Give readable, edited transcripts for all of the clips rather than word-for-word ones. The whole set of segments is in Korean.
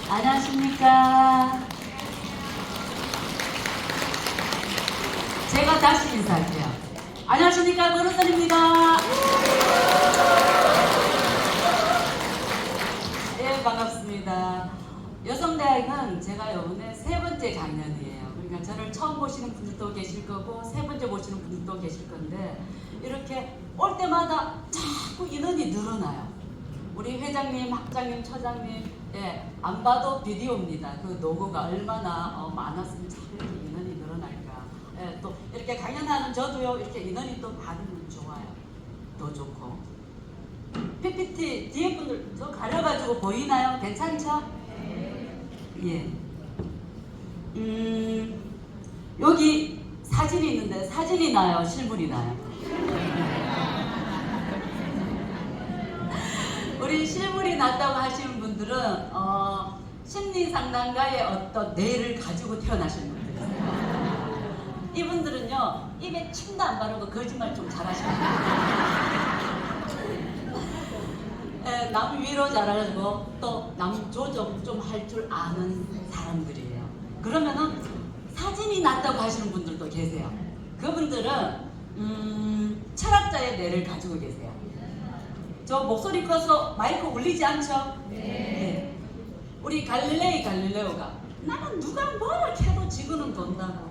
안녕하십니까. 제가 다시 인사할게요. 안녕하십니까. 권호선입니다. 예, 반갑습니다. 여성대학은 제가 이번에 세 번째 강연이에요. 그러니까 저를 처음 보시는 분들도 계실 거고 세 번째 보시는 분들도 계실 건데 이렇게 올 때마다 자꾸 인원이 늘어나요. 우리 회장님, 학장님, 처장님, 예, 안 봐도 비디오입니다. 그 노고가 얼마나 많았으면 참 이렇게 인원이 늘어날까. 예, 또 이렇게 강연하는 저도요, 이렇게 인원이 또 많으면 좋아요. 더 좋고. PPT 뒤에 분들 저 가려가지고 보이나요? 괜찮죠? 예. 여기 사진이 있는데 사진이 나요? 실물이 나요? 우리 실물이 났다고 하시는 분들은 심리상담가의 어떤 뇌를 가지고 태어나신 분들이세요. 이분들은요 입에 침도 안 바르고 거짓말 좀 잘하시거든요. 남 위로 잘하고 또 남 조정 좀 할 줄 아는 사람들이에요. 그러면은 사진이 났다고 하시는 분들도 계세요. 그분들은 철학자의 뇌를 가지고 계세요. 저 목소리 커서 마이크 울리지 않죠? 네. 우리 갈릴레오가 나는 누가 뭐라 해도 지구는 돈다고,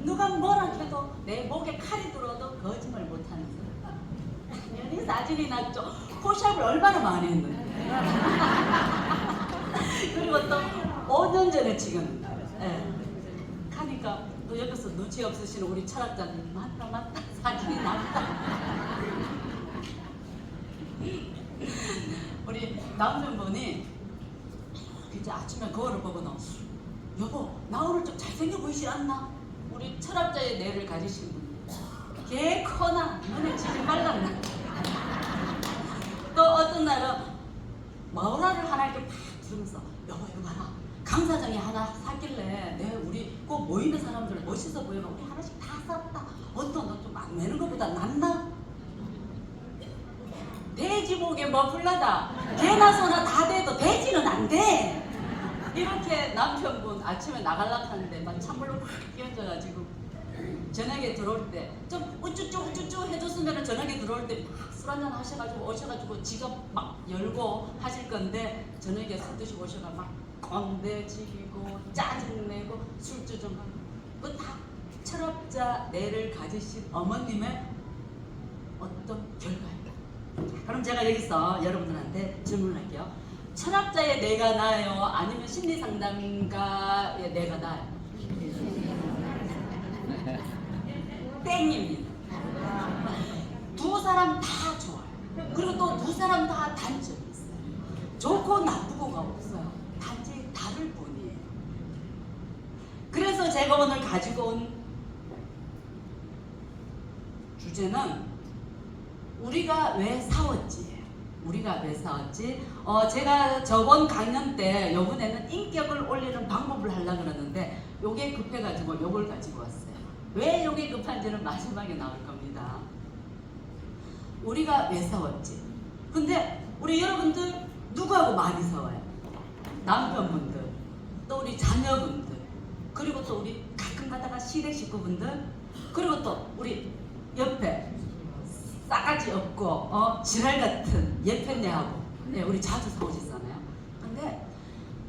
누가 뭐라 해도 내 목에 칼이 들어도 거짓말 못하는 사람. 당연히 사진이 났죠. 포샵을 얼마나 많이 했는데. 그리고 또 5년 전에 지금 하니까 또 옆에서 눈치 없으시는 우리 철학자님 맞다 사진이 났다. 우리 남편분이 이제 아침에 거울을 보고는 여보 나 오늘 좀 잘생겨 보이지 않나? 우리 철학자의 뇌를 가지신 분. 개 커나 눈에 지지 말랐나? 또 어떤 날은 마우라를 하나 이렇게 팍 들으면서 여보 이거 봐라 강사장이 하나 샀길래 내 우리 꼭 모이는 사람들 멋있어 보여가 우리 하나씩 다 샀다. 어떤 너 좀 안 내는 것보다 낫나? 돼지 목에 뭐 불나다 개나 소나 다 돼도 돼지는 안 돼. 이렇게 남편분 아침에 나가려고 하는데 막 찬물로 확 끼얹어가지고 저녁에 들어올 때 좀 우쭈쭈 해줬으면 저녁에 들어올 때 막 술 한잔 하셔가지고 오셔가지고 지갑 막 열고 하실 건데 저녁에 술 드시고 오셔가 막 꼰대지기고 짜증내고 술주정하고 그 다 철학자 뇌를 가지신 어머님의 어떤 결과입니다. 그럼 제가 여기서 여러분들한테 질문할게요. 철학자의 뇌가 나아요? 아니면 심리상담가의 뇌가 나아요? 땡입니다. 두 사람 다 좋아요. 그리고 또 두 사람 다 단점이 있어요. 좋고 나쁘고가 없어요. 단지 다를 뿐이에요. 그래서 제가 오늘 가지고 온 주제는 우리가 왜 싸웠지? 우리가 왜 싸웠지? 제가 저번 강연 때 이번에는 인격을 올리는 방법을 하려고 그러는데 요게 급해가지고 요걸 가지고 왔어요. 왜 요게 급한지는 마지막에 나올 겁니다. 우리가 왜 싸웠지? 근데 우리 여러분들 누구하고 많이 싸워요? 남편분들, 또 우리 자녀분들, 그리고 또 우리 가끔 가다가 시댁 식구분들, 그리고 또 우리 옆에 싸가지 없고 지랄 같은 예편네하고 우리 자주 싸우시잖아요. 근데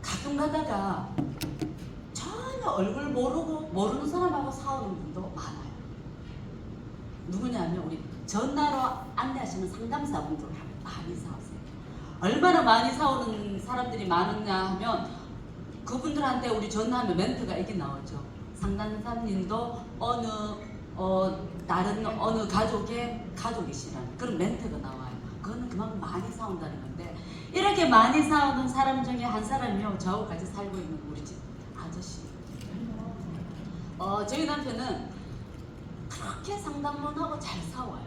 가끔 가다가 전혀 얼굴 모르는 사람하고 싸우는 분도 많아요. 누구냐면 우리 전화로 안내하시는 상담사분들 많이 싸우세요. 얼마나 많이 싸우는 사람들이 많으냐 하면 그분들한테 우리 전화하면 멘트가 이게 나오죠. 상담사님도 다른 어느 가족의 가족이시라는 그런 멘트가 나와요. 그거는 그만큼 많이 싸운다는 건데 이렇게 많이 싸우는 사람 중에 한 사람이요 저하고 같이 살고 있는 우리 집 아저씨. 저희 남편은 그렇게 상담만 하고 잘 싸워요.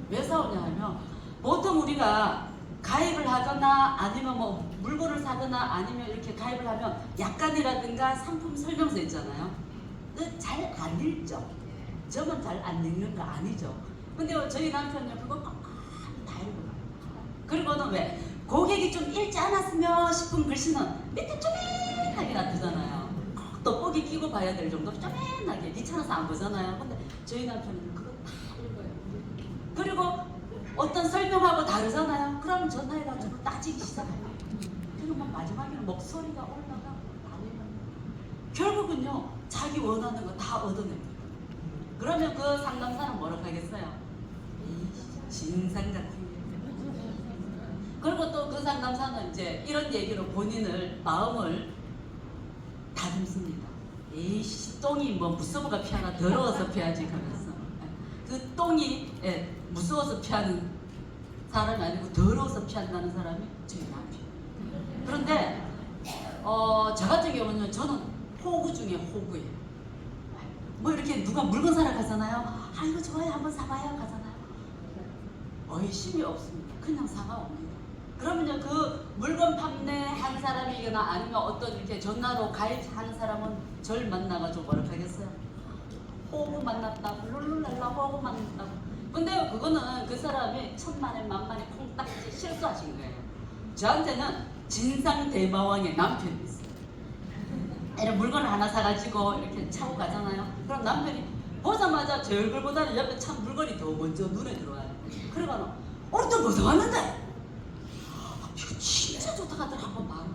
왜 싸우냐 하면 보통 우리가 가입을 하거나 아니면 뭐 물건을 사거나 아니면 이렇게 가입을 하면 약관이라든가 상품 설명서 있잖아요. 잘 안 읽죠. 저만 잘 안 읽는 거 아니죠. 근데 저희 남편은 그거 꽉꽉 다 읽어요. 그리고는 왜 고객이 좀 읽지 않았으면 싶은 글씨는 밑에 쪼맨하게 놔두잖아요. 돋보기 끼고 봐야 될 정도로 쪼맨하게 귀찮아서 안 보잖아요. 근데 저희 남편은 그거 다 읽어요. 그리고 어떤 설명하고 다르잖아요. 그럼 전화해가지고 따지기 시작해요. 그리고 막 마지막에는 목소리가 올라가고 결국은요 자기 원하는 거 다 얻어냅니다. 그러면 그 상담사는 뭐라고 하겠어요? 진상 같은 게. 그리고 또 그 상담사는 이제 이런 얘기로 본인을 마음을 다듬습니다. 에이씨 똥이 뭐 무서워가 피하나 더러워서 피하지 하면서 그 똥이 무서워서 피하는 사람이 아니고 더러워서 피한다는 사람이 저희 남편. 그런데 저 같은 경우는 저는 호구 중에 호구예요. 뭐 이렇게 누가 물건 사러 가잖아요. 아 이거 좋아요 한번 사봐요 가잖아요. 의심이 없습니다. 그냥 사가옵니다. 그러면요 그 물건 판매한 사람이거나 아니면 어떤 이렇게 전화로 가입하는 사람은 절 만나가지고 뭐라 하겠어요? 호구 만났다 룰루랄라 호구 만났다고. 근데 그거는 그 사람이 천만에 만만에 콩딱지 실수하신 거예요. 저한테는 진상대마왕의 남편이 있어요. 이런 물건을 하나 사가지고 이렇게 차고 가잖아요. 그럼 남편이 보자마자 제 얼굴보다는 옆에 참 물건이 더 먼저 눈에 들어와요. 그러고는 오늘 또 뭐 사왔는데? 이거 진짜 좋다 하더라 한번 봐.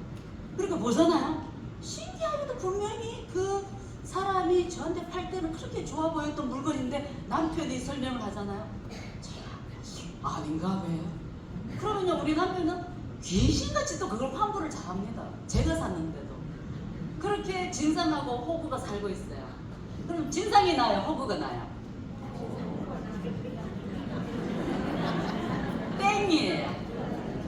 그러니까 보잖아요. 신기하게도 분명히 그 사람이 저한테 팔 때는 그렇게 좋아 보였던 물건인데 남편이 설명을 하잖아요. 아닌가 왜? 그러면요 우리 남편은 귀신같이 또 그걸 환불을 잘합니다. 제가 샀는데도. 그렇게 진상하고 호구가 살고 있어요. 그럼 진상이 나요? 호구가 나요? 땡이에요.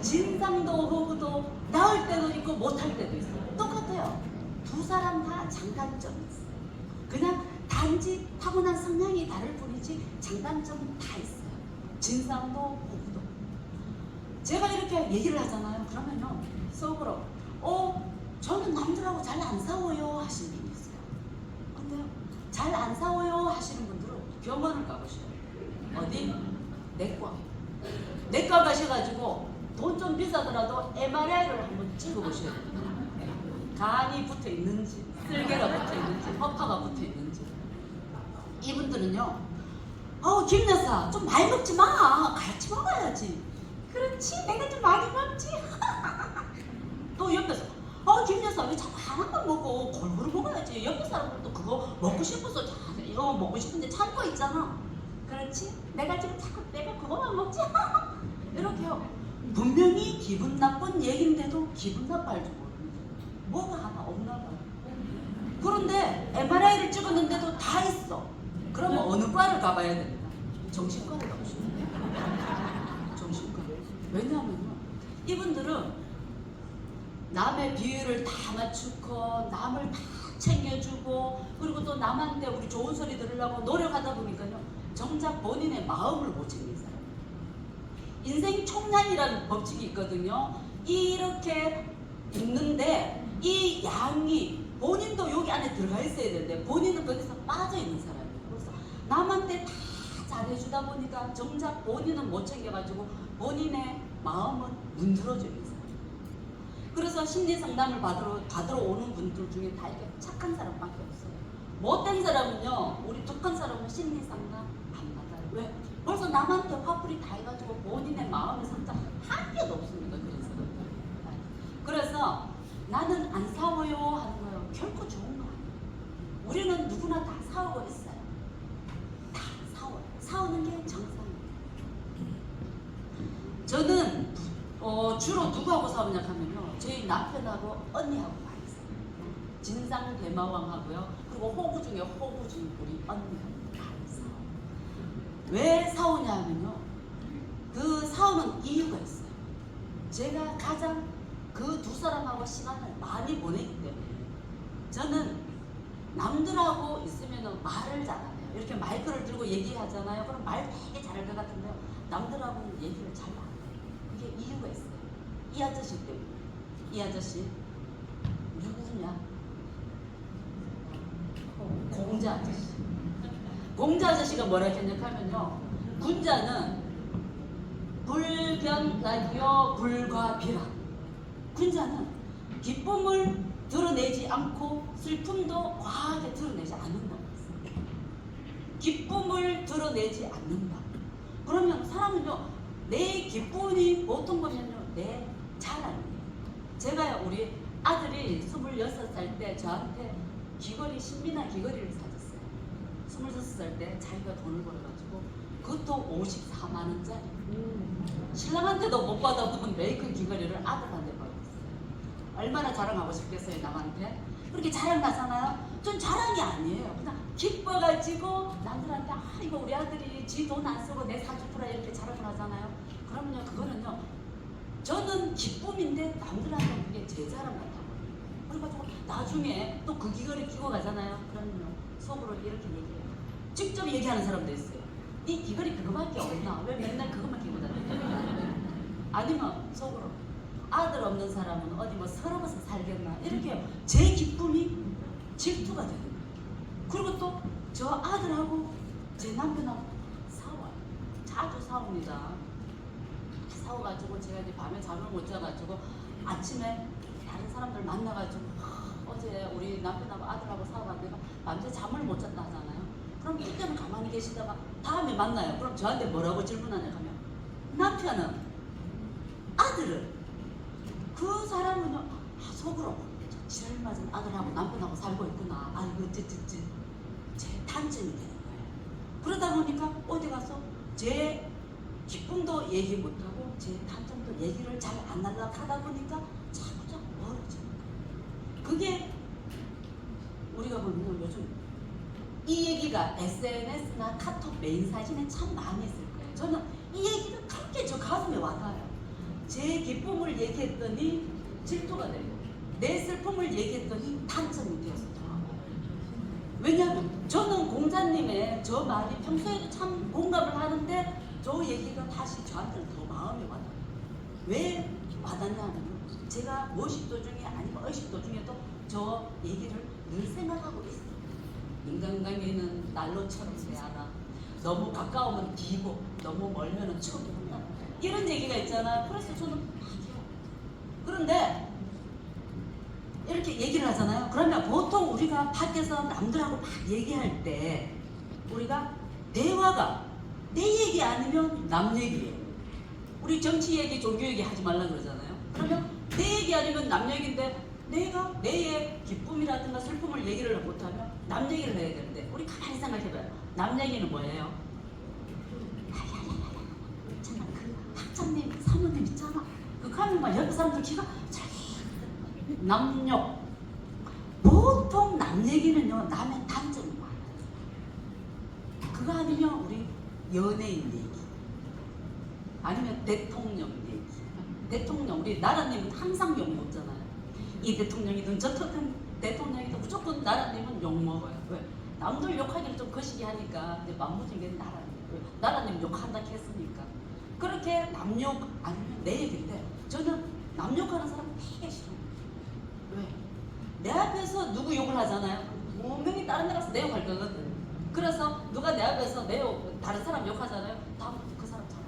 진상도 호구도 나을 때도 있고 못할 때도 있어요. 똑같아요. 두 사람 다 장단점이 있어요. 그냥 단지 타고난 성향이 다를 뿐이지 장단점은 다 있어요. 진상도 호구도. 제가 이렇게 얘기를 하잖아요. 그러면요 속으로 저는 남들하고 잘 안 싸워요 하시는 분이 있어요. 근데요 잘 안 싸워요 하시는 분들은 병원을 가보셔요. 어디? 내과. 내과 가셔가지고 돈 좀 비싸더라도 MRI를 한번 찍어보셔야 됩니다. 간이 붙어 있는지, 쓸개가 붙어 있는지, 허파가 붙어 있는지. 이분들은요, 김 여사 좀 많이 먹지 마. 같이 먹어야지. 그렇지, 내가 좀 많이 먹지. 또 옆에서, 김 여사 왜 자꾸 하나만 먹어? 골고루 먹어야지. 옆에 사람들도 그거 먹고 싶어서 이거 먹고 싶은데 참고 있잖아. 그렇지, 내가 지금 자꾸 내가 그거만 먹지. 이렇게요. 분명히 기분 나쁜 얘기인데도 기분 나빠할 줄 모릅니다. 뭐가 하나 없나 봐요. 그런데 MRI를 찍었는데도 다 있어. 그러면 어느 과를 가봐야 됩니다. 정신과를 가보시면 돼요. 정신과. 왜냐하면요 이분들은 남의 비율을 다 맞추고 남을 다 챙겨주고 그리고 또 남한테 우리 좋은 소리 들으려고 노력하다 보니까요 정작 본인의 마음을 못 챙긴 사람. 인생 총량이라는 법칙이 있거든요. 이렇게 있는데 이 양이 본인도 여기 안에 들어가 있어야 되는데 본인은 거기서 빠져 있는 사람이에요. 그래서 남한테 다 잘해주다 보니까 정작 본인은 못 챙겨가지고 본인의 마음은 문드러져 있는 사람. 그래서 심리 상담을 받으러 오는 분들 중에 다 이렇게 착한 사람밖에 없어요. 못된 사람은요, 우리 독한 사람은 심리 상담 안 받아요. 왜? 벌써 남한테 화풀이 다 해가지고 본인의 마음의 상처 한 개도 없습니다. 그런 사람들. 그래서 나는 안 싸워요 하는 거예요. 결코 좋은 거 아니에요. 우리는 누구나 다 싸우고 있어요. 다 싸워요. 싸우는 게 정상이에요. 저는 주로 누구하고 싸우냐 하면요. 저희 남편하고 언니하고 많이 싸워요. 진상 대마왕하고요. 그리고 호구 중에 호구 중 우리 언니하고 많이 싸워요. 왜 싸우냐면요. 그 싸우는 이유가 있어요. 제가 가장 그 두 사람하고 시간을 많이 보내기 때문에 저는 남들하고 있으면 말을 잘하네요. 이렇게 마이크를 들고 얘기하잖아요. 그럼 말 되게 잘할 것 같은데요. 남들하고는 얘기를 잘 안 해요. 이게 이유가 있어요. 이 아저씨 때문에. 이 아저씨 누구냐? 공자 아저씨. 공자 아저씨가 뭐라 했냐면요. 군자는 불변라기요 불과비라. 군자는 기쁨을 드러내지 않고 슬픔도 과하게 드러내지 않는다. 기쁨을 드러내지 않는다. 그러면 사람은요, 내 기쁨이 보통 보면요, 내 자랑이에요. 제가요, 우리 아들이 26살 때 저한테 귀걸이, 신비나 귀걸이를 사줬어요. 26살 때 자기가 돈을 벌어가지고 그것도 54만 원짜리. 신랑한테도 못 받아본 메이크 귀걸이를 아들한테 받았어요. 얼마나 자랑하고 싶겠어요, 남한테? 그렇게 자랑하잖아요. 전 자랑이 아니에요. 그냥 기뻐가지고 남들한테 이거 우리 아들이 지 돈 안 쓰고 내 사주프라 이렇게 자랑을 하잖아요. 그러면요, 그거는요, 저는 기쁨인데 남들한테 그게 제 자랑 같다고. 그래가지고 나중에 또 그 귀걸이 끼고 가잖아요. 그러면요, 속으로 이렇게 얘기해요. 직접 얘기하는 사람도 있어요. 이 귀걸이 그거밖에 없나? 왜 맨날 그것만 끼고 다니냐? 아니면 속으로 아들 없는 사람은 어디 뭐 서러워서 살겠나? 이렇게 제 기쁨이 질투가 되는 거예요. 그리고 또 저 아들하고 제 남편하고 싸워요. 자주 싸웁니다. 싸워가지고 제가 이제 밤에 잠을 못 자가지고 아침에 다른 사람들 만나가지고 어제 우리 남편하고 아들하고 싸워가지고 내가 밤새 잠을 못 잤다 하잖아요. 그럼 이때는 가만히 계시다가 다음에 만나요. 그럼 저한테 뭐라고 질문하냐 하면 남편은 아들은 그 사람은 속으로 지랄 맞은 아들하고 남편하고 살고 있구나. 아이고 찌찌찌 제 단점이 되는 거예요. 그러다 보니까 어디 가서 제 기쁨도 얘기 못하고 제 단점도 얘기를 잘 안 하려고 하다 보니까 자꾸자꾸 멀어지는 거예요. 그게 우리가 보면 요즘 이 얘기가 SNS나 카톡 메인 사진에 참 많이 있을 거예요. 저는 이 얘기가 그렇게 저 가슴에 와닿아요. 제 기쁨을 얘기했더니 질투가 되고 내 슬픔을 얘기했더니 단점이 되어서 더하고. 왜냐하면 저는 공자님의 저 말이 평소에도 참 공감을 하는데 저 얘기가 다시 저한테는 더 마음에 와닿아요. 왜 와닿냐면 제가 무의식도 중에 아니고 의식도 중에도 저 얘기를 늘 생각하고 있어요. 인간관계는 난로처럼 돼야하나, 너무 가까우면 비고 너무 멀면 척이구나, 이런 얘기가 있잖아. 그래서 저는 막 해요. 그런데 이렇게 얘기를 하잖아요. 그러면 보통 우리가 밖에서 남들하고 막 얘기할 때 우리가 대화가 내 얘기 아니면 남 얘기예요. 우리 정치 얘기, 종교 얘기 하지 말라 그러잖아요. 그러면 내 얘기 아니면 남 얘기인데 내가 내의 기쁨이라든가 슬픔을 얘기를 못하면 남 얘기를 해야 되는데 우리 가만히 생각해봐요. 남 얘기는 뭐예요? 정말 그 학장님, 사모님 있잖아. 그 가면 막 옆에 사람들 기가 남욕. 보통 남 얘기는요, 남의 단점이 많아요. 그거 아니면 우리 연예인 얘기, 아니면 대통령 얘기. 대통령, 우리 나라님은 항상 욕 먹잖아요. 이 대통령이든 저 대통령이든 무조건 나라님은 욕 먹어요. 왜? 남들 욕하기를 좀 거시기 하니까 이제 만무지게 나라님 욕한다 했으니까. 그렇게 남욕 아니면 내 얘기인데 저는 남욕하는 사람 되게 싫어요. 왜? 내 앞에서 누구 욕을 하잖아요. 분명히 다른 데 가서 내 욕할 거거든. 그래서 누가 내 앞에서 내 욕, 다른 사람 욕하잖아요. 다음부터 그 사람 잖아.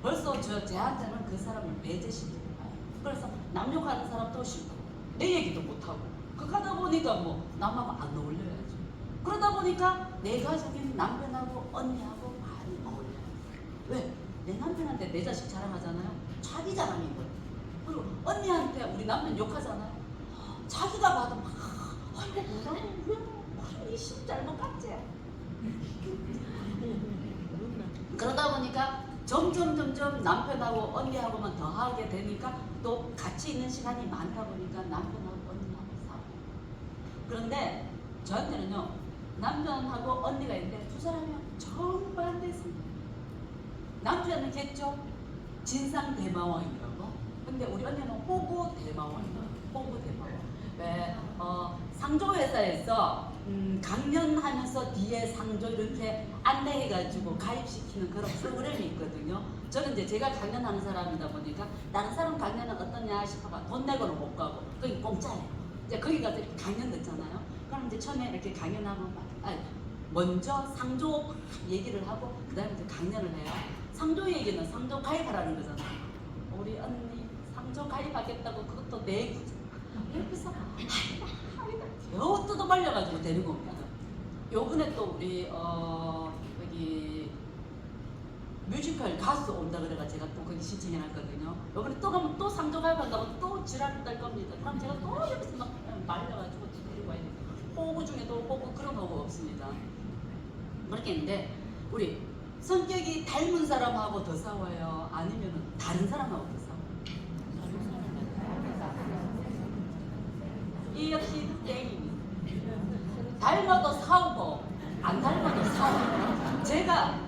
벌써 제한테는 그 사람을 배제시키는 거예요. 그래서 남 욕하는 사람도 싫고 내 얘기도 못하고 그러다 보니까 뭐 남하고 안 어울려야죠. 그러다 보니까 내 가족인 남편하고 언니하고 많이 어울려요. 왜? 내 남편한테 내 자식 자랑하잖아요. 자기 자랑인 거예요. 그리고 언니한테 우리 남편 욕하잖아요. 자기가 봐도 막 아이고 뭐라고 이심 잘못 갔지. 그러다 보니까 점점 남편하고 언니하고만 더 하게 되니까 또 같이 있는 시간이 많다 보니까 남편하고 언니하고 싸우고. 그런데 저한테는요, 남편하고 언니가 있는데 두 사람이 정반대했습니다. 남편은 겠죠? 진상대마왕이라고. 근데 우리 언니는 호구대마왕이라고. 호구대마왕. 왜? 상조회사에서 강연하면서 뒤에 상조 이렇게 안내해가지고 가입시키는 그런 프로그램이 있거든요. 저는 이제 제가 강연하는 사람이다 보니까 다른 사람 강연은 어떠냐 싶어가 돈 내고는 못 가고 거기 공짜예요. 이제 거기 가서 강연 듣잖아요. 그럼 이제 처음에 이렇게 강연하면 먼저 상조 얘기를 하고 그 다음에 이제 강연을 해요. 상조 얘기는 상조 가입하라는 거잖아. 우리 언니 상조 가입하겠다고 그것도 내고 옆에서 겨우 뜯어 말려가지고 데리고 옵니다. 요번에 또 우리 여기 뮤지컬 가수 온다 그래가 제가 또 거기 신청해놨거든요. 요번에 또 가면 또 상조 가입한다고 또 지랄을 딸 겁니다. 그럼 제가 또 옆에서 막 말려가지고 데리고 와야 돼요. 호구 중에도 호구 그런 호구 없습니다. 그렇게 했는데 우리 성격이 닮은 사람하고 더 싸워요? 아니면 다른 사람하고 더 싸워요? 이 역시 땡입니다. 닮아도 싸우고 안 닮아도 싸워요. 제가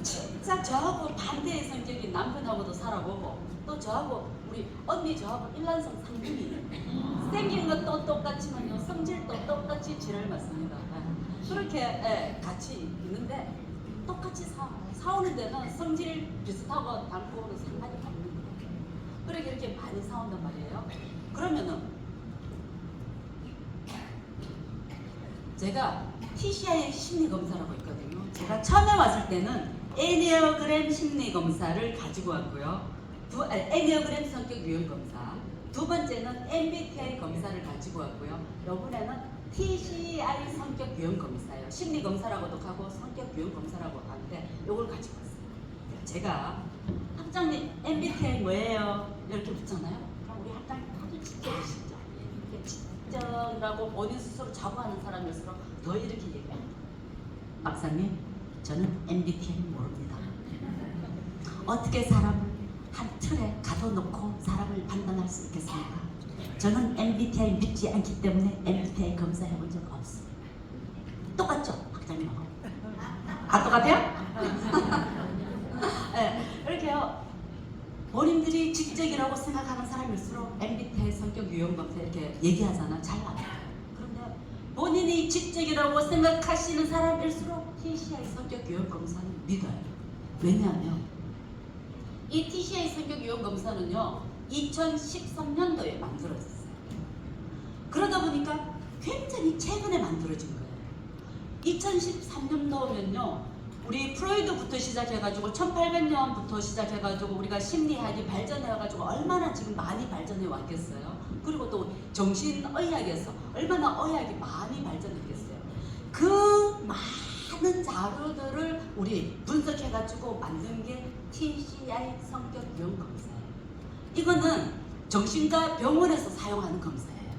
진짜 저하고 반대의 성격인 남편하고도 살아보고 또 저하고 우리 언니 저하고 일란성 상등이에요. 생긴 것도 똑같지만요 성질도 똑같이 지랄 맞습니다. 그렇게 같이 있는데 똑같이 싸우는 데는 성질 비슷하고 닮고는 상관이 없는 거예요. 그렇게 이렇게 많이 싸운단 말이에요. 그러면은 제가 TCI 심리검사라고 있거든요. 제가 처음에 왔을 때는 애니어그램 심리검사를 가지고 왔고요. 애니어그램 성격 유형 검사. 두 번째는 MBTI 검사를 가지고 왔고요. 이번에는 TCI 성격 유형 검사예요. 심리 검사라고도 하고 성격 유형 검사라고 하는데 이걸 가지고 왔어요. 제가 학장님 MBTI 뭐예요? 이렇게 묻잖아요. 그럼 우리 학장님 아주 진짜이시죠? 이렇게 진짜라고 본인 스스로 자부하는 사람일수록 더 이렇게 얘기합니다. 박사님, 저는 MBTI 모릅니다. 어떻게 사람을 한 틀에 가둬놓고 사람을 판단할 수 있겠습니까? 저는 MBTI 믿지 않기 때문에 MBTI 검사해본 적 없어요. 똑같죠? 학장님하고. 아, 똑같아요? 네, 이렇게요. 본인들이 직접이라고 생각하는 사람일수록 MBTI 성격 유형 검사 이렇게 얘기하잖아. 잘 알아요. 그런데 본인이 직접이라고 생각하시는 사람일수록 TCI 성격 유형 검사는 믿어요. 왜냐하면 이 TCI 성격 유형 검사는요 2013년도에 만들어졌어요. 그러다 보니까 굉장히 최근에 만들어진 거예요. 2013년도면요 우리 프로이드부터 시작해가지고 1800년부터 시작해가지고 우리가 심리학이 발전해가지고 얼마나 지금 많이 발전해 왔겠어요. 그리고 또 정신의학에서 얼마나 의학이 많이 발전했겠어요. 그 많은 자료들을 우리 분석해가지고 만든 게 TCI 성격 유형 검사예요. 이거는 정신과 병원에서 사용하는 검사예요.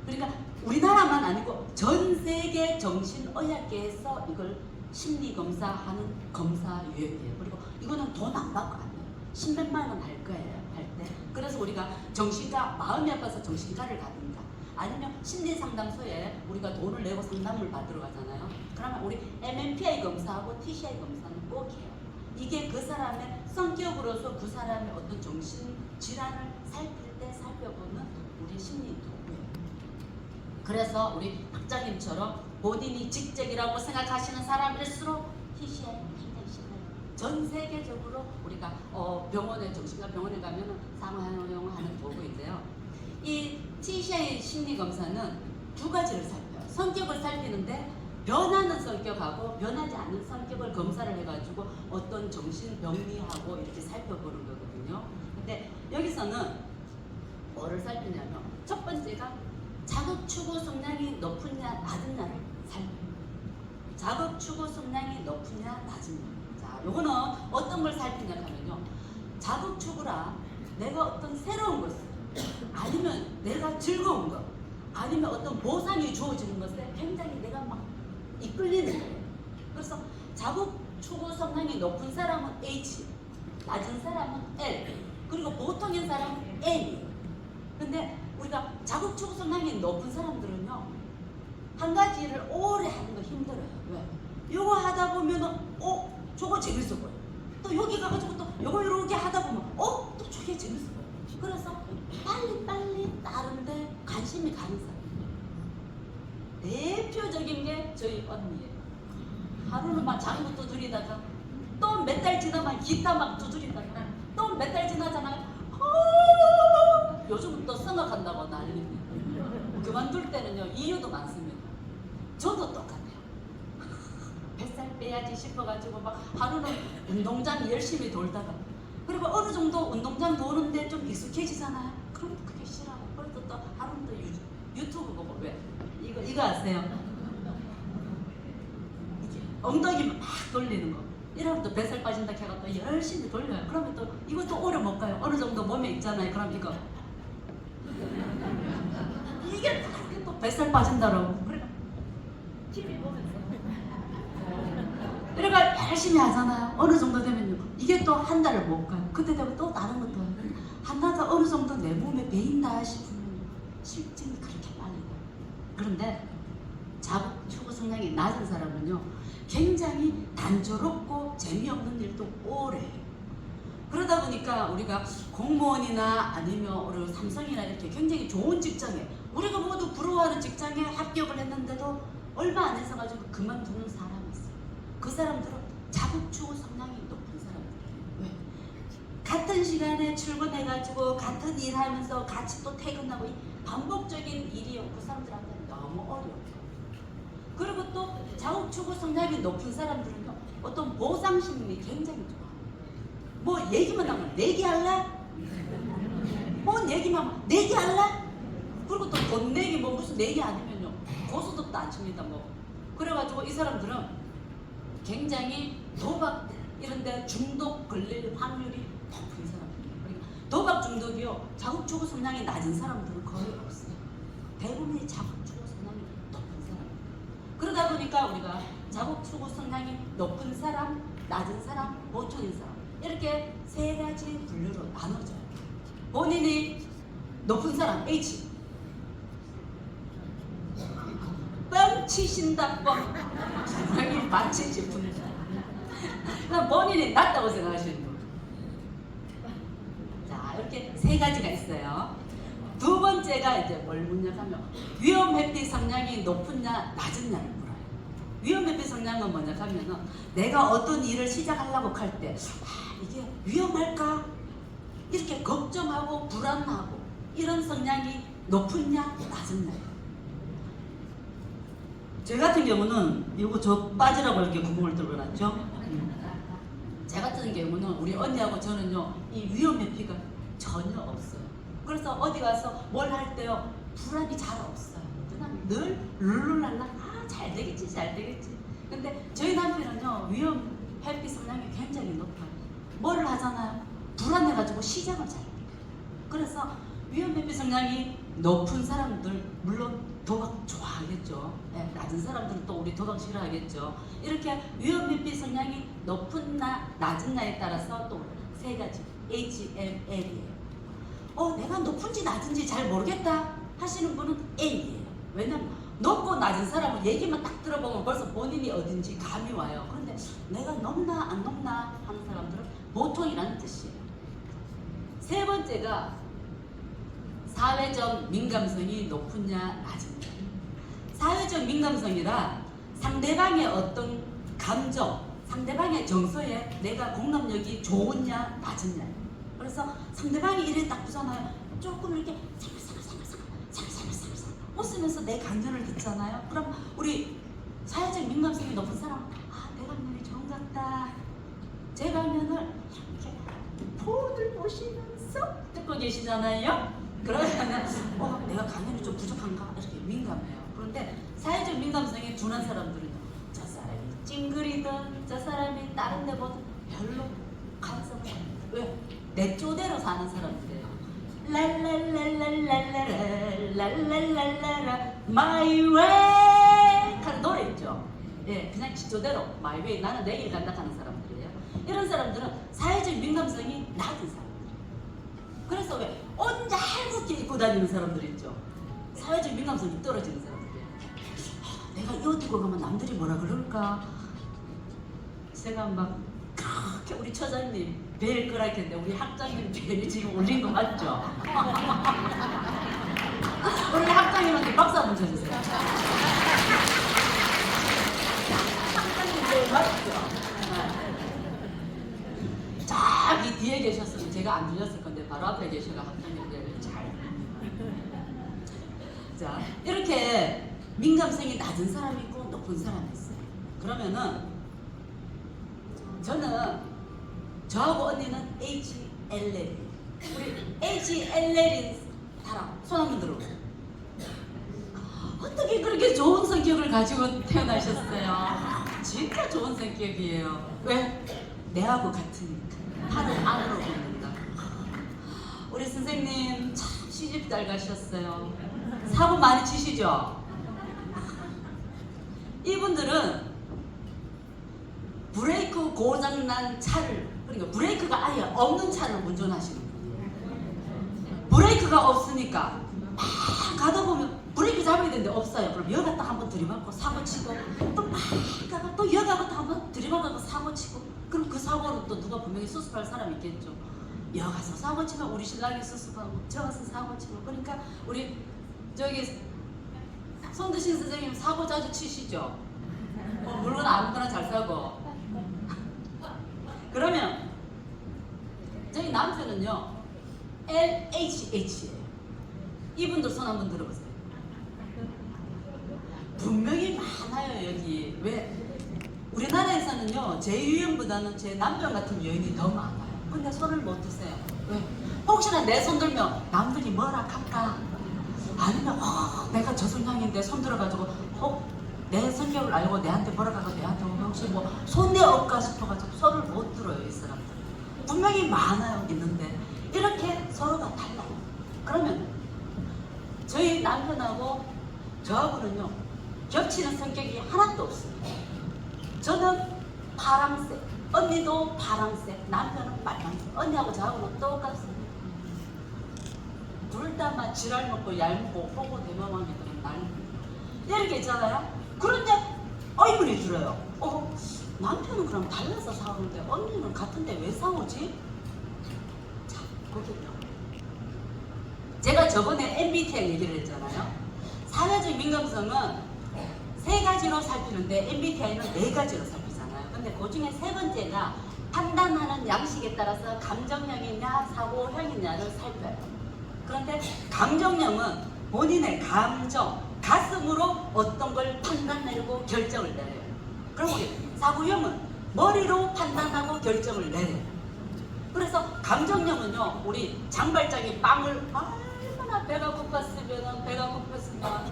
그러니까 우리나라만 아니고 전 세계 정신의학계에서 이걸 심리검사하는 검사 유형이에요. 그리고 이거는 돈 안 받고 안 해요. 10몇만 원 할 거예요. 할 때. 그래서 우리가 정신과 마음이 아파서 정신과를 가든가 아니면 심리상담소에 우리가 돈을 내고 상담을 받으러 가잖아요. 그러면 우리 MMPI 검사하고 TCI 검사는 꼭 해요. 이게 그 사람의 성격으로서 그 사람의 어떤 정신 질환을 살필 때 살펴보는 우리 심리 도구예요. 그래서 우리 학장님처럼 본인이 직접이라고 생각하시는 사람일수록 TCI 굉장히 신뢰해요. 전 세계적으로 우리가 병원에 정신과 병원에 가면은 사용하는 도구인데요. 이 TCI 심리 검사는 두 가지를 살펴요. 성격을 살피는데 변하는 성격하고 변하지 않는 성격을 검사를 해가지고 어떤 정신병리하고 이렇게 살펴보는 거거든요. 근데 여기서는 뭐를 살피냐면 첫 번째가 자극 추구 성량이 높으냐 낮으냐를 살펴요. 자극 추구 성량이 높으냐 낮으냐. 자, 요거는 어떤 걸 살피냐 하면요. 자극 추구라 내가 어떤 새로운 것을 아니면 내가 즐거운 것 아니면 어떤 보상이 주어지는 것에 굉장히 내가 막 이끌리는 거예요. 그래서 자극 추구 성량이 높은 사람은 H, 낮은 사람은 L, 그리고 보통인 사람은 N이에요. 근데 우리가 자극 추구 성량이 높은 사람들은요 한 가지 일을 오래 하는 거 힘들어요. 왜? 이거 하다 보면은 저거 재밌어 보여. 또 여기 가가지고 또 이거 이렇게 하다 보면 또 저게 재밌어 보여. 그래서 빨리 다른데 관심이 가는 사람. 대표적인 게 저희 언니예요. 하루는 막 장구 두드리다가 또 몇 달 지나면 기타 막 두드리다가 또 몇 달 지나잖아요. 요즘은 또 생각한다고 난립니다. 그만둘 때는요 이유도 많습니다. 저도 똑같아요. 뱃살 빼야지 싶어가지고 막 하루는 운동장 열심히 돌다가 그리고 어느 정도 운동장 도는데 좀 익숙해지잖아요. 그럼 그게 싫어요. 그래서 또 하루는 또 유튜브 보고 왜? 이거 아세요? 이게 엉덩이만 막 돌리는 거. 이러면 또 뱃살 빠진다 해가 또 열심히 돌려요. 그러면 또 이것도 오래 못 가요. 어느 정도 몸에 있잖아요. 그럼 이거 이게 또 뱃살 빠진다라고. 그래 TV 보면서 그러니까 열심히 하잖아요. 어느 정도 되면요. 이게 또 한 달을 못 가요. 그때 되면 또 다른 것도 해요. 하나가 어느 정도 내 몸에 배인다 싶으면 실증이 그렇게 빨리 가요. 그런데 추구 성향이 낮은 사람은요. 굉장히 단조롭고 재미없는 일도 오래 해요. 그러다 보니까 우리가 공무원이나 아니면 우리 삼성이나 이렇게 굉장히 좋은 직장에 우리가 모두 부러워하는 직장에 합격을 했는데도 얼마 안 해서 가지고 그만두는 사람이 있어요. 그 사람들은 자급추구 성향이 높은 사람들이에요. 왜? 같은 시간에 출근해가지고 같은 일 하면서 같이 또 퇴근하고 이 반복적인 일이요. 그 사람들한테는 너무 어려워요. 그리고 또 자급추구 성향이 높은 사람들은요. 어떤 보상 심리 굉장히 좋아요. 뭐 얘기만 하면 내기할래? 뭔 얘기만 하면 내기할래? 그리고 또 돈 내기 뭐 무슨 내기 아니면요. 고소득도 안 칩니다. 뭐 그래가지고 이 사람들은 굉장히 도박 이런데 중독 걸릴 확률이 높은 사람들이에요. 그러니까 도박 중독이요. 자급추구 성향이 낮은 사람들은 거의 없어요. 대부분이 자급추구 성향이 높은 사람이에요. 그러다 보니까 우리가 자급추구 성향이 높은 사람, 낮은 사람, 보통인 사람 이렇게 세 가지 분류로 나눠져요. 본인이 높은 사람 H 뻥 치신다 뻥 분명히 마치 싶은 그럼 본인이 낮다고 생각하시는 분. 자 이렇게 세 가지가 있어요. 두 번째가 이제 뭘 묻냐면 위험 회피 성향이 높으냐 낮으냐를 물어요. 위험 회피 성향은 뭐냐 하면은 내가 어떤 일을 시작하려고 할 때 이게 위험할까? 이렇게 걱정하고 불안하고 이런 성향이 높으냐 낮으냐. 저 같은 경우는 이거 저 빠지라고 이렇게 구멍을 뚫어놨죠. 제 같은 경우는 우리 언니하고 저는요 이 위험 회피가 전혀 없어요. 그래서 어디 가서 뭘 할 때요 불안이 잘 없어요. 그냥 늘 룰루랄라 잘 되겠지 잘 되겠지. 근데 저희 남편은요 위험 회피 성향이 굉장히 높아요. 뭐를 하잖아요. 불안해가지고 시작을 잘 해요. 그래서 위험 회피 성향이 높은 사람들 물론 도박 좋아하겠죠. 네, 낮은 사람들은 또 우리 도박 싫어하겠죠. 이렇게 위험 회피 성향이 높은 나 낮은 나에 따라서 또 세 가지 HML이에요. 내가 높은지 낮은지 잘 모르겠다 하시는 분은 A예요. 왜냐면 높고 낮은 사람은 얘기만 딱 들어보면 벌써 본인이 어딘지 감이 와요. 그런데 내가 높나 안 높나 하는 사람들은 보통이라는 뜻이에요. 세 번째가 사회적 민감성이 높으냐 낮으냐. 사회적 민감성이라 상대방의 어떤 감정, 상대방의 정서에 내가 공감력이 좋으냐 낮으냐. 그래서 상대방이 이래 딱 보잖아요. 조금 이렇게 살살살살살살살살살 웃으면서 내 강연을 듣잖아요. 그럼 우리 사회적 민감성이 높은 사람 내 강연이 좋은 것 같다. 제 강연을 이렇게 포들 보시면서 듣고 계시잖아요. 그러면 내가 강연이 좀 부족한가? 이렇게 민감해요. 그런데 사회적 민감성이 둔한 사람들은요. 저 사람이 찡그리든 저 사람이 다른 데보다 별로 감성 없어요. 왜? 내 쪼대로 사는 사람들이에요. 랄랄랄랄랄랄랄랄랄랄라 My way 하는 노래 있죠. 예, 그냥 지 쪼대로 My way 나는 내 길 간다 하는 사람들이에요. 이런 사람들은 사회적 민감성이 낮은 사람들이에요. 그래서 왜? 옷 얇게 입고 다니는 사람들 있죠. 사회적 민감성이 떨어지는 사람들이에요. 내가 이 옷 입고 가면 남들이 뭐라 그럴까? 제가 막 그렇게 우리 처장님 뵐 거라 했는데 우리 학장님 벨이 지금 울린 거 맞죠? 우리 학장님한테 박수 한번 쳐주세요. 학장님 벨 맞죠? 저기 뒤에 계셨으면 제가 안 들렸을 건데 바로 앞에 계셔가 학장님 벨을 잘. 자, 이렇게 민감성이 낮은 사람이 있고 높은 사람이 있어요. 그러면은 저는 저하고 언니는 HLL. 우리 HLL인 사람 손 한번 들어보세요. 어떻게 그렇게 좋은 성격을 가지고 태어나셨어요? 진짜 좋은 성격이에요. 왜? 내하고 같으니까. 하늘 안으로 보는다. 우리 선생님 참 시집 잘 가셨어요. 사고 많이 치시죠? 이분들은 브레이크 고장난 차를, 그러니까 브레이크가 아예 없는 차를 운전하시는 거예요. 브레이크가 없으니까 막 가다 보면 브레이크 잡아야 되는데 없어요. 그럼 여기 갔다 한번 들이받고 사고치고 또 막 가가 또 여기 갔다 한번 들이받고 사고치고, 그럼 그 사고로 또 누가 분명히 수습할 사람이 있겠죠. 여기 가서 사고치면 우리 신랑이 수습하고 저 가서 사고치고. 그러니까 우리 저기 손드신 선생님 사고 자주 치시죠? 물건 아무거나 잘 사고. 그러면 저희 남편은요 LHH예요. 이분들 손 한번 들어보세요. 분명히 많아요 여기. 왜? 우리나라에서는요 제 유형보다는 제 남편 같은 여인이 더 많아요. 근데 손을 못 드세요. 왜? 혹시나 내 손 들면 남들이 뭐라 할까? 아니면 내가 저 성향인데 손 들어가지고 내 성격을 알고 내한테 뭐라 하고 내한테 오면 혹시 뭐 손내 없까 싶어가지고 손을 못 들어요 이 사람들. 분명히 많아요 있는데 이렇게 서로가 달라요. 그러면 저희 남편하고 저하고는요 겹치는 성격이 하나도 없어요. 저는 파랑색, 언니도 파랑색, 남편은 빨간색. 언니하고 저하고는 똑같습니다. 둘 다만 지랄 먹고 얄먹고 보고 대마왕이들은 날 이렇게 있잖아요. 그런데 의문이 들어요. 남편은 그럼 달라서 싸우는데 언니는 같은데 왜 싸우지? 자, 거기요. 제가 저번에 MBTI 얘기를 했잖아요. 사회적 민감성은 3가지로 살피는데 MBTI는 4가지로 살피잖아요. 근데 그 중에 3번째가 판단하는 양식에 따라서 감정형이냐 사고형이냐를 살펴요. 그런데 감정형은 본인의 감정, 가슴으로 어떤 걸 판단 내리고 결정을 내려요. 그럼 우리 사고형은 머리로 판단하고 결정을 내려요. 그래서 감정형은요, 우리 장발장이 빵을 얼마나 배가 고팠으면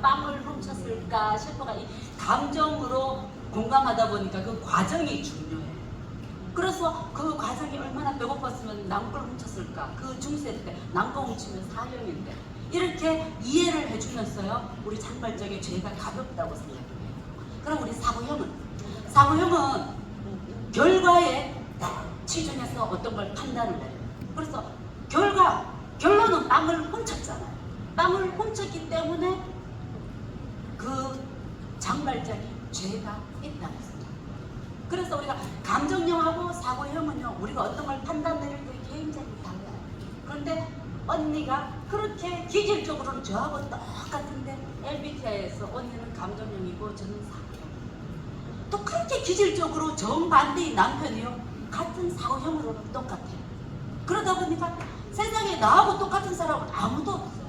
빵을 훔쳤을까 싶어가 이 감정으로 공감하다 보니까 그 과정이 중요해요. 그래서 그 과정이 얼마나 배고팠으면 남걸 훔쳤을까? 그 중세 때 남걸 훔치면 사형인데 이렇게 이해를 해주면서요 우리 장발적의 죄가 가볍다고 생각해요. 그럼 우리 사고형은 결과에 치중해서 어떤 걸 판단을 해요. 그래서 결론은 빵을 훔쳤잖아요. 빵을 훔쳤기 때문에 그 장발장이 죄가 있다고 했어요. 그래서 우리가 감정형하고 사고형은요 우리가 어떤 걸 판단 내릴 때 굉장히 달라요. 그런데 언니가 그렇게 기질적으로는 저하고 똑같은데 MBTI에서 언니는 감정형이고 저는 사고형. 또 그렇게 기질적으로 정반대의 남편이요 같은 사고형으로는 똑같아요. 그러다 보니까 세상에 나하고 똑같은 사람은 아무도 없어요.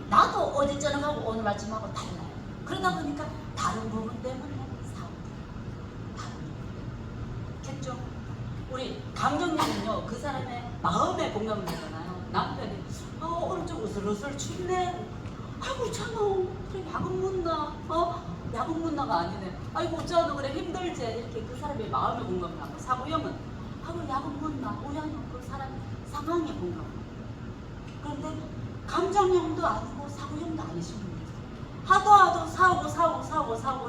나도 어제 저녁하고 오늘 아침하고 달라요. 그러다 보니까 다른 부분 때문에 겠죠? 우리 감정형은요 그 사람의 마음에 공감을 하잖아요. 남편이 오늘 좀 으슬으슬 춥네. 아이고 저놈 그래 야근 묻나? 야근 묻나가 아니네. 아이고 저놈 그래 힘들지. 이렇게 그 사람의 마음에 공감을 하고, 사고형은 아이고 야근 묻나? 우연히 그 사람 상황에 공감을 하고. 그런데 감정형도 아니고 사고형도 아니신 분이 하도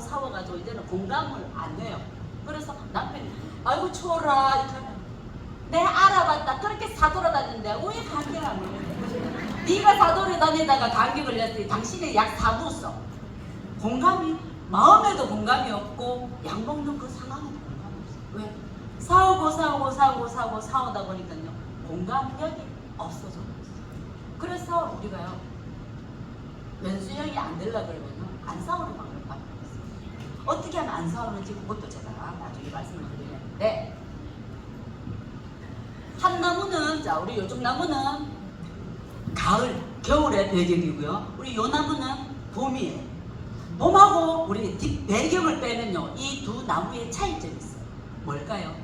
싸워가지고 이제는 공감을 안 해요. 그래서 남편이 아이고 추워라 이렇게 하면 내 알아봤다. 그렇게 사돌아다니는데 왜 감기를 안 걸려? 네가 사돌아다니다가 감기 걸렸으니 당신이 약 사두었어. 공감이 마음에도 공감이 없고 약 먹는 그 상황에도 공감이 없어. 왜? 싸우다 보니까요 공감력이 없어져. 그래서 우리가요 연수형이 안 되려고 그러면 안 싸우는 방법밖에 없어요. 어떻게 하면 안 싸우는지 그것도 제가 나중에 말씀을 드리는데, 한 나무는 우리 요쪽 나무는 겨울의 배경이고요. 우리 요 나무는 봄이에요. 봄하고 우리 뒷 배경을 빼면요 이 두 나무의 차이점이 있어요. 뭘까요?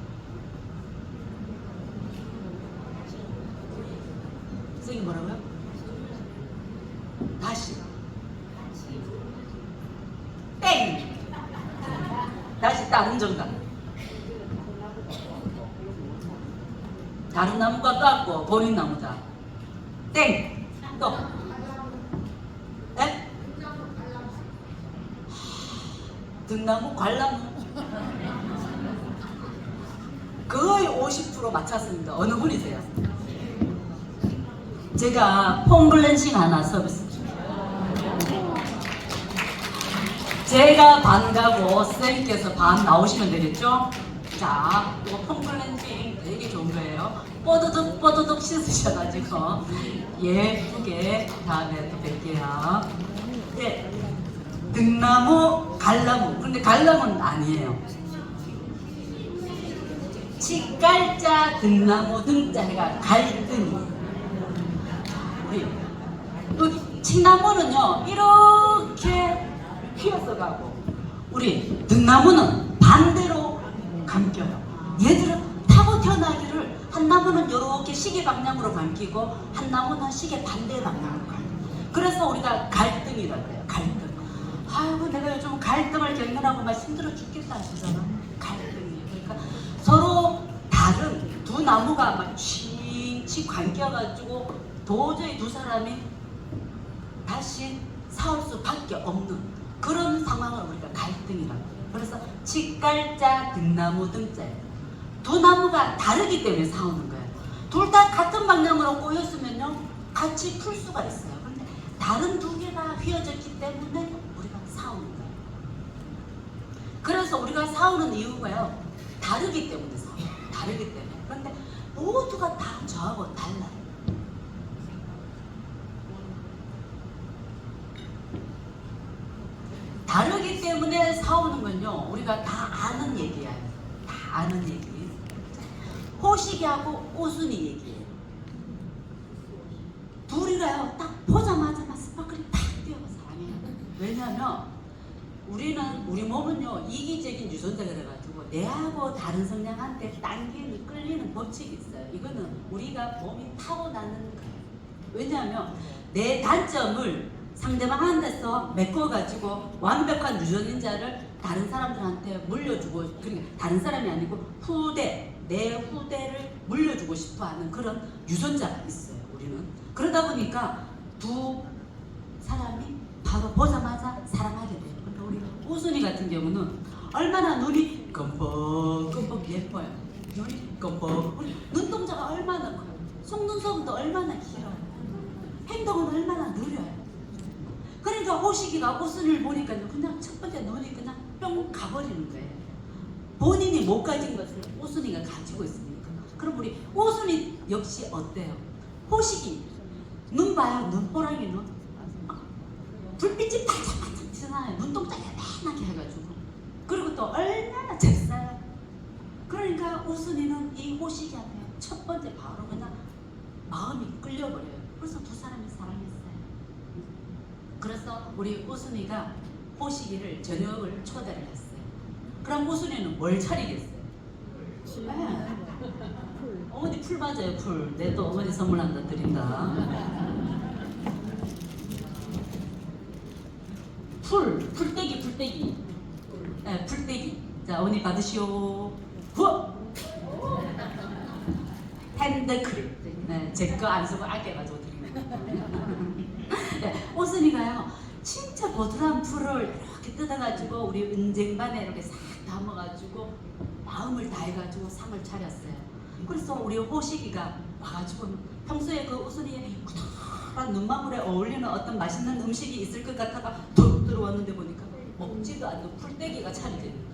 선생님 뭐라고요? 다시. 땡! 다시 다른 정답. 다른 나무가 깎고 본인 나무다. 땡! 또. 에? 등나무, 관나무. 거의 50% 맞췄습니다. 어느 분이세요? 제가 폼글렌싱 하나 서비스 줄게요. 제가 반 가고 선생님께서 반 나오시면 되겠죠? 자, 이거 폼글렌싱 되게 좋은 거예요. 뽀드득 뽀드득 씻으셔가지고 예쁘게 다음에 또 뵐게요. 네, 등나무, 갈나무. 근데 갈나무는 아니에요. 치깔자 등나무 등자 해가 갈등이. 여기 칡나무는요 이렇게 휘어서 가고 우리 등나무는 반대로 감겨요. 얘들은 타고 태어나기를 한 나무는 이렇게 시계 방향으로 감기고 한 나무는 시계 반대 방향으로 감기고 그래서 우리가 갈등이라고 해요. 갈등. 아이고 내가 요즘 갈등을 겪느라고 막 힘들어 죽겠다 하시잖아. 갈등이에요. 그러니까 서로 다른 두 나무가 막 칙칙 감겨가지고 도저히 두 사람이 다시 싸울 수밖에 없는 그런 상황을 우리가 갈등이라고 해요. 그래서 치깔자 등나무 등자예요. 두 나무가 다르기 때문에 싸우는 거예요. 둘 다 같은 방향으로 꼬였으면요 같이 풀 수가 있어요. 그런데 다른 두 개가 휘어졌기 때문에 우리가 싸우는 거예요. 그래서 우리가 싸우는 이유가요 다르기 때문에 싸워요. 다르기 때문에. 그런데 모두가 다 저하고 달라요. 다르기 때문에 싸우는 건요 우리가 다 아는 얘기예요. 다 아는 얘기. 호식이하고 오순이 얘기예요. 둘이가요 딱 보자마자 막 스파클이 팍 뛰어가 사랑해요. 왜냐하면 우리 몸은요 이기적인 유전자가 돼가지고 내하고 다른 성향한테 당기는 끌리는 법칙이 있어요. 이거는 우리가 몸이 타고나는 거예요. 왜냐하면 내 단점을 상대방한테서 메꿔가지고 완벽한 유전인자를 다른 사람들한테 물려주고 그러니까 다른 사람이 아니고 내 후대를 물려주고 싶어하는 그런 유전자가 있어요. 우리는 그러다 보니까 두 사람이 바로 보자마자 사랑하게 돼요. 그러니까 우리 오순이 같은 경우는 얼마나 눈이 껌뻑껌뻑 예뻐요. 눈이 껌뻑 눈동자가 얼마나 커요. 속눈썹도 얼마나 길어요. 행동은 얼마나 느려요. 그러니까 호식이가 오순이를 보니까 그냥 첫 번째 눈이 그냥 뿅 가버리는 거예요. 본인이 못 가진 것을 오순이가 가지고 있으니까. 그럼 우리 오순이 역시 어때요? 호식이 눈 봐요. 눈 호랑이 눈. 불빛이 반짝반짝 튀어나와요. 눈동자 야만하게 해가지고. 그리고 또 얼마나 잽싸요. 그러니까 오순이는 이 호식이한테 첫 번째 바로 그냥 마음이 끌려버려요. 그래서 두 사람이 사랑했어요. 그래서 우리 오순이가 호식이를 저녁을 초대를 했어요. 그럼 오순이는 뭘 차리겠어요? 네. 어머니 풀 맞아요. 풀. 내 또 어머니 선물 한다 드린다. 풀떼기. 네, 풀떼기. 자, 어머니 받으시오. 후! 핸드크림. 네, 제 거 안 쓰고 아껴가지고 드립니다. 네, 오순이가요 진짜 보드란 풀을 이렇게 뜯어가지고 우리 은쟁반에 이렇게 싹 담아가지고 마음을 다해가지고 상을 차렸어요. 그래서 우리 호식이가 와가지고 평소에 그 오순이의 구닥한 눈망울에 어울리는 어떤 맛있는 음식이 있을 것 같다가 툭 들어왔는데 보니까 먹지도 않는 풀떼기가 차려져 있는